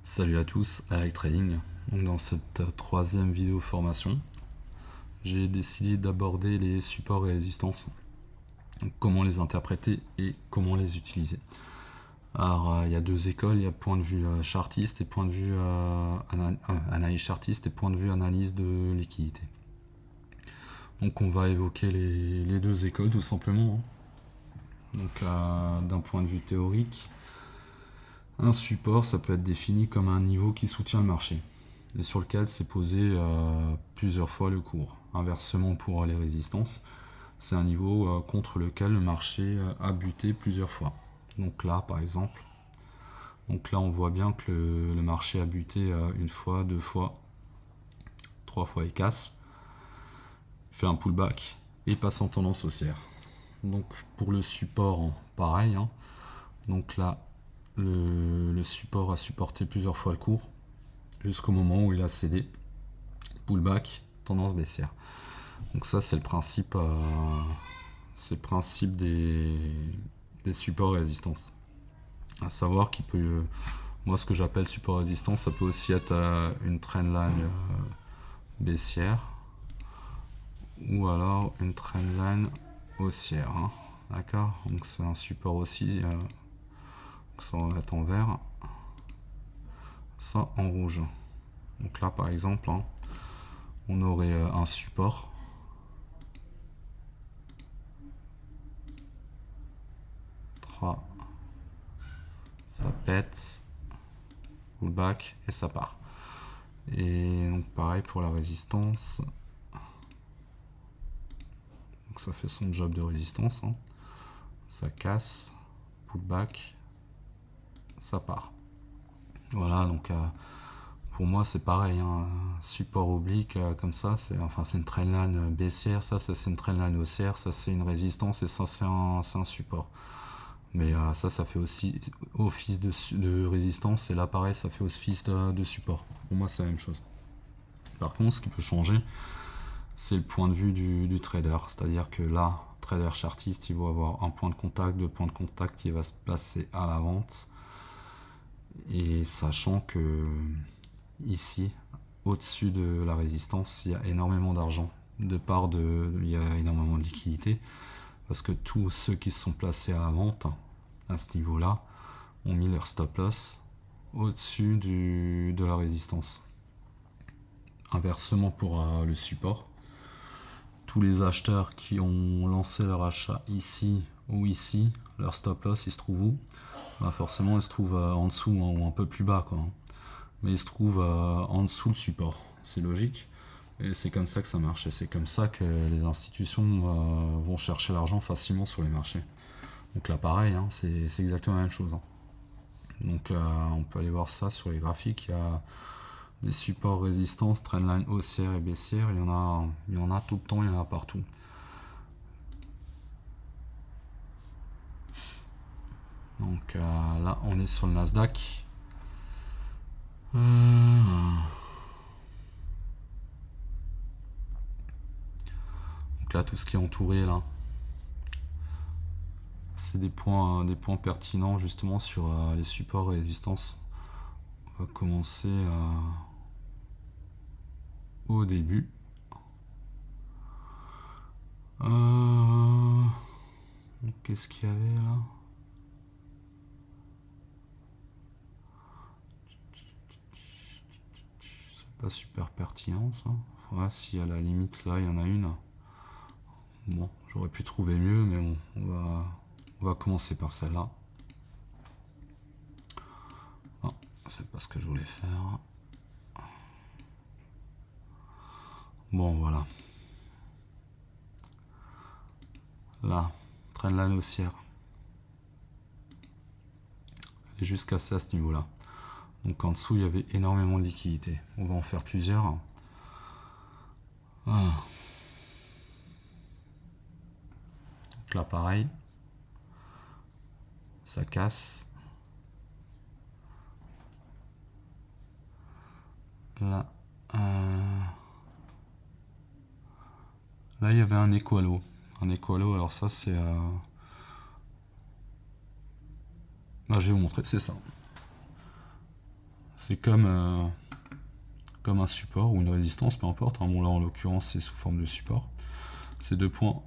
Salut à tous, Alec Trading. Donc dans cette troisième vidéo formation, j'ai décidé d'aborder les supports et résistances, donc comment les interpréter et comment les utiliser. Alors il y a deux écoles, il y a point de vue chartiste et point de vue analyse chartiste et point de vue analyse de liquidité. Donc on va évoquer les deux écoles tout simplement. Donc d'un point de vue théorique, un support ça peut être défini comme un niveau qui soutient le marché et sur lequel s'est posé plusieurs fois le cours. Inversement pour les résistances, c'est un niveau contre lequel le marché a buté plusieurs fois. Donc là par exemple, on voit bien que le marché a buté une fois, deux fois, trois fois et casse, fait un pullback et passe en tendance haussière. Donc pour le support, pareil, hein. Donc là le support a supporté plusieurs fois le cours jusqu'au moment où il a cédé, pullback, tendance baissière. Donc ça c'est le principe des supports et résistances. À savoir qu'il peut, moi ce que j'appelle support et résistance, ça peut aussi être une trendline baissière ou alors une trendline haussière, hein. D'accord. Donc c'est un support aussi, ça on va mettre en vert, ça en rouge. Donc là par exemple, hein, on aurait un support, ça pète, pullback et ça part. Et donc pareil pour la résistance, donc ça fait son job de résistance, hein. Ça casse, pullback, ça part. Voilà, donc pour moi c'est pareil, hein, support oblique comme ça, c'est une trendline baissière, ça c'est une trendline haussière, ça c'est une résistance et ça c'est un support. Mais ça fait aussi office de résistance et là pareil ça fait office de support. Pour moi c'est la même chose. Par contre ce qui peut changer, c'est le point de vue du trader, c'est-à-dire que là, trader chartiste, il va avoir un point de contact, deux points de contact qui va se placer à la vente, et sachant que ici, au-dessus de la résistance, il y a énormément d'argent, il y a énormément de liquidité, parce que tous ceux qui se sont placés à la vente, à ce niveau-là, ont mis leur stop loss au-dessus de la résistance. Inversement pour le support, tous les acheteurs qui ont lancé leur achat ici ou ici, leur stop loss il se trouve où? Bah forcément il se trouve en dessous, hein, ou un peu plus bas quoi. Mais il se trouve en dessous le support. C'est logique. Et c'est comme ça que ça marche. Et c'est comme ça que les institutions vont chercher l'argent facilement sur les marchés. Donc là pareil, hein, c'est exactement la même chose, hein. Donc on peut aller voir ça sur les graphiques. Il y a des supports résistance, trendline haussière et baissière, il y en a tout le temps, il y en a partout. Donc là on est sur le Nasdaq. Donc là tout ce qui est entouré là, c'est des points pertinents justement sur les supports et résistances. On va commencer au début. Qu'est-ce qu'il y avait là? C'est pas super pertinent ça. Ouais, si à la limite là il y en a une. Bon, j'aurais pu trouver mieux, mais bon, on va commencer par celle-là. Non, c'est pas ce que je voulais faire. Bon, voilà. Là, trendline haussière. Et jusqu'à ça, à ce niveau-là. Donc en dessous, il y avait énormément de liquidités. On va en faire plusieurs. Ah. Donc là, pareil. Ça casse. Là, là, il y avait un équalo. Un équalo, alors ça, c'est... Là, je vais vous montrer, c'est ça. C'est comme un support ou une résistance, peu importe. Bon, là, en l'occurrence, c'est sous forme de support. C'est 2 points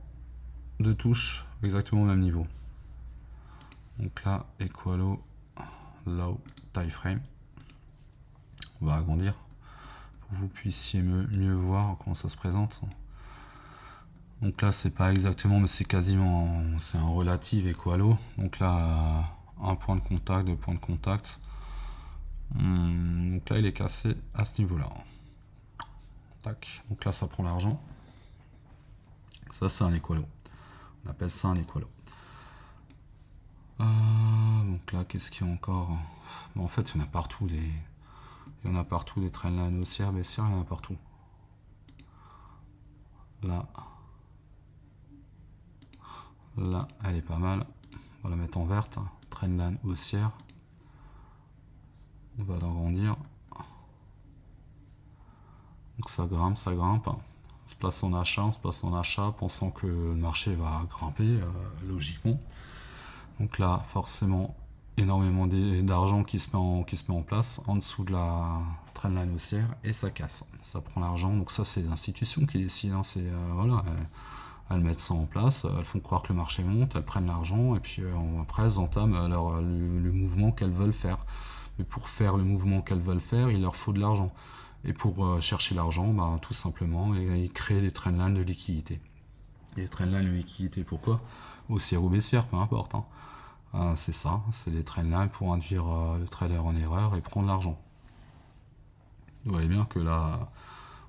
de touche exactement au même niveau. Donc là, Equalo, Low, Tie Frame. On va agrandir pour que vous puissiez mieux voir comment ça se présente. Donc là, c'est pas exactement, mais c'est quasiment, c'est un relatif Equalo. Donc là, un point de contact, 2 points de contact. Donc là, il est cassé à ce niveau-là. Tac. Donc là, ça prend l'argent. Ça, c'est un Equalo. On appelle ça un Equalo. Donc là, qu'est-ce qu'il y a encore? En fait, il y en a partout des trendlines haussières, baissières, il y en a partout. Là, elle est pas mal. On va la mettre en verte. Trendline haussière. On va l'agrandir. Donc ça grimpe, ça grimpe. On se place en achat, pensant que le marché va grimper, logiquement. Donc là, forcément, énormément d'argent qui se met en place en dessous de la trendline haussière et ça casse. Ça prend l'argent. Donc ça, c'est les institutions qui décident. Voilà, elles mettent ça en place, elles font croire que le marché monte, elles prennent l'argent et puis après elles entament le mouvement qu'elles veulent faire. Mais pour faire le mouvement qu'elles veulent faire, il leur faut de l'argent. Et pour chercher l'argent, tout simplement, ils créent des trendlines de liquidité. Des trendlines de liquidité, pourquoi? Haussière ou baissière, peu importe. C'est ça, c'est les trendlines pour induire le trader en erreur et prendre l'argent. Vous voyez bien que là,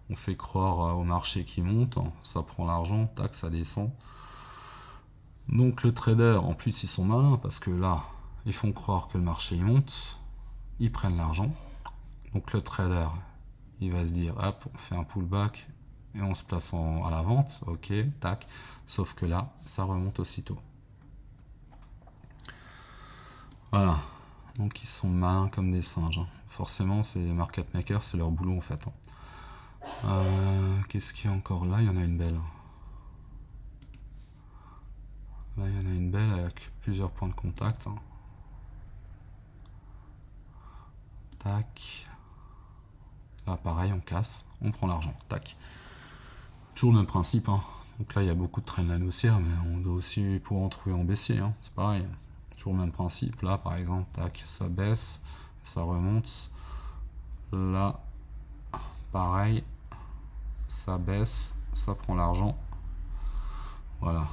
on fait croire au marché qui monte, ça prend l'argent, tac, ça descend. Donc le trader, en plus, ils sont malins parce que là, ils font croire que le marché il monte, ils prennent l'argent. Donc le trader, il va se dire, hop, on fait un pullback et on se place à la vente, ok, tac. Sauf que là, ça remonte aussitôt. Voilà. Donc ils sont malins comme des singes. Forcément, c'est les market makers, c'est leur boulot en fait. Qu'est-ce qu'il y a encore là? Il y en a une belle. Là, il y en a une belle avec plusieurs points de contact. Tac. Là, pareil, on casse, on prend l'argent. Tac. Toujours le même principe. Donc là, il y a beaucoup de trendline haussière, mais on doit aussi pouvoir en trouver en baissier. C'est pareil. Toujours le même principe. Là, par exemple, tac, ça baisse, ça remonte. Là, pareil, ça baisse, ça prend l'argent. Voilà.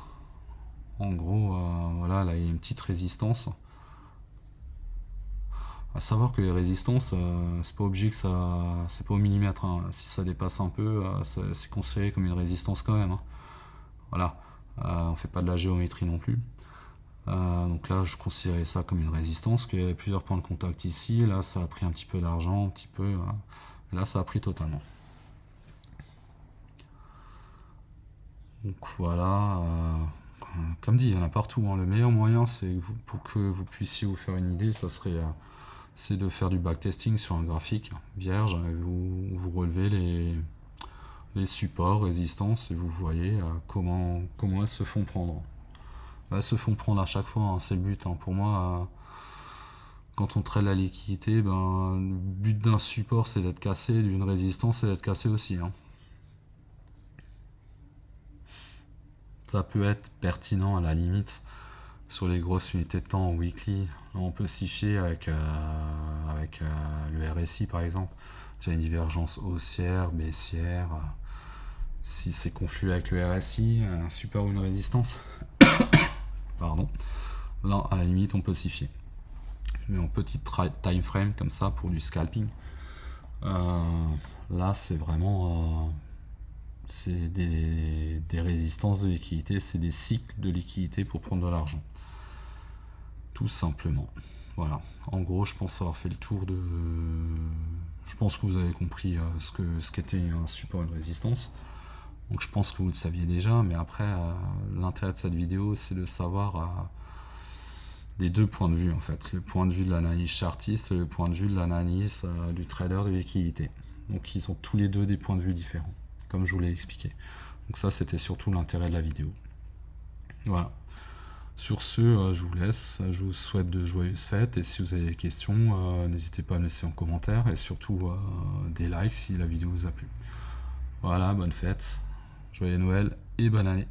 En gros, voilà, là, il y a une petite résistance. À savoir que les résistances, c'est pas obligé que c'est pas au millimètre. Si ça dépasse un peu, c'est considéré comme une résistance quand même. Voilà. On fait pas de la géométrie non plus. Donc là, je considérais ça comme une résistance, qu'il y avait plusieurs points de contact ici. Là, ça a pris un petit peu d'argent, un petit peu. Là, ça a pris totalement. Donc voilà. Comme dit, il y en a partout. Le meilleur moyen, c'est pour que vous puissiez vous faire une idée, ça serait c'est de faire du backtesting sur un graphique vierge. Vous relevez les supports, résistances, et vous voyez comment elles se font prendre. Elles se font prendre à chaque fois, c'est le but. Pour moi, quand on traite la liquidité, le but d'un support, c'est d'être cassé, d'une résistance, c'est d'être cassé aussi. Ça peut être pertinent à la limite sur les grosses unités de temps en weekly. On peut s'y fier avec le RSI par exemple. Tu as une divergence haussière, baissière. Si c'est conflué avec le RSI, un support ou une résistance, pardon. Là, à la limite, on peut s'y fier. Mais en petit time frame comme ça pour du scalping, là, c'est vraiment c'est des résistances de liquidité, c'est des cycles de liquidité pour prendre de l'argent. Tout simplement. Voilà. En gros, je pense avoir fait le tour de... Je pense que vous avez compris ce qu'était un support et une résistance. Donc je pense que vous le saviez déjà, mais après, l'intérêt de cette vidéo, c'est de savoir les deux points de vue, en fait. Le point de vue de l'analyse chartiste et le point de vue de l'analyse du trader de liquidité. Donc ils ont tous les deux des points de vue différents, comme je vous l'ai expliqué. Donc ça, c'était surtout l'intérêt de la vidéo. Voilà. Sur ce, je vous laisse, je vous souhaite de joyeuses fêtes, et si vous avez des questions, n'hésitez pas à me laisser en commentaire, et surtout des likes si la vidéo vous a plu. Voilà, bonne fête, joyeux Noël et bonne année.